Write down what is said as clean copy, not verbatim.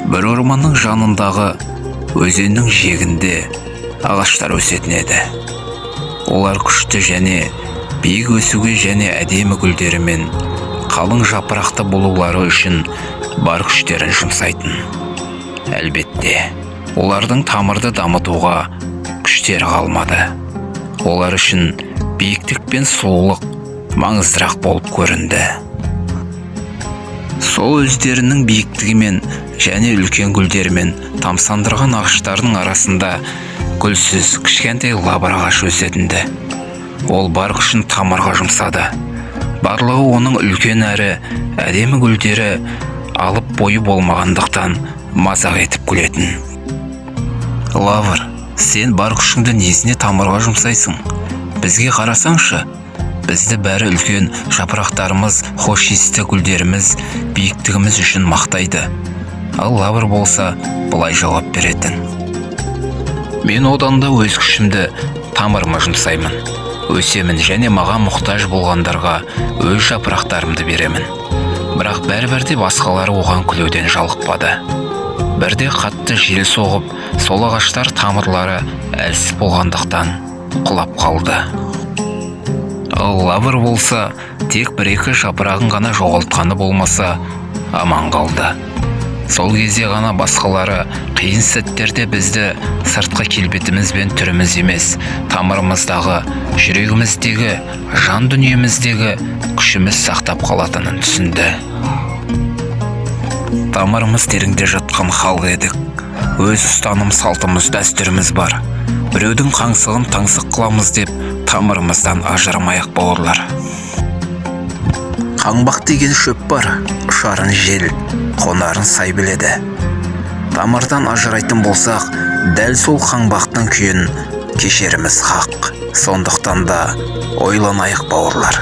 бір орманның жанындағы өзеннің жиегінде ағаштар өсетін еді. Олар күшті және биік өсуге және әдемі гүлдерімен қалың жапырақты болулары үшін бар күштерін жұмсайтын. Әлбетте, олардың тамырды дамытуға күштері қалмады. Олар үшін биіктік пен сұлулық маңыздырақ болып көрінді. Сол өздерінің биіктігімен және үлкен гүлдерімен тамсандырған ағаштардың арасында гүлсіз кішкентай лавр ағаш өсетінді. Ол бар күшін тамырға жұмсады. Барлығы оның үлкен әрі әдемі гүлдері алып бойы болмағандықтан мазақ етіп күлетін. Лавр, сен бар күшіңді несіне тамырға жұмсайсың? Бізге қарасаңшы, бізді бәрі үлкен жапырақтарымыз, хош иісті гүлдеріміз, биіктігіміз үшін мақтайды. Ал лавр болса, былай жауап беретін: мен одан да өз күшімді тамырыма жұмсаймын. Өсемін және маған мұқтаж болғандарға өз жапырақтарымды беремін. Бірақ бәрібір де басқалары оған күлуден жалықпады. Бірде қатты жел соғып, сол ағаштар тамырлары әлсіз болғандықтан құлап қалды. Ал лавр болса, тек бір-екі жапырағын ғана жоғалтқаны болмаса, аман қалды. Сол кезде ғана басқалары қиын сәттерде бізді сыртқы келбетіміз бен түріміз емес, тамырымыздағы, жүрегіміздегі, жан дүниеміздегі күшіміз сақтап қалатынын түсінді. Тамырымыз тереңде жатқан халық едік. Өз ұстаным, салтымыз, дәстүріміз бар. Біреудің қаңсығын таңсық қыламыз деп тамырымыздан ажырамайық бауырлар. Қаңбақ деген шөп бар, ұшарын жел, қонарын сай біледі. Тамырдан ажырайтын болсақ, дәл сол қаңбақтың күйін кешеріміз хақ. Сондықтан да ойланайық бауырлар.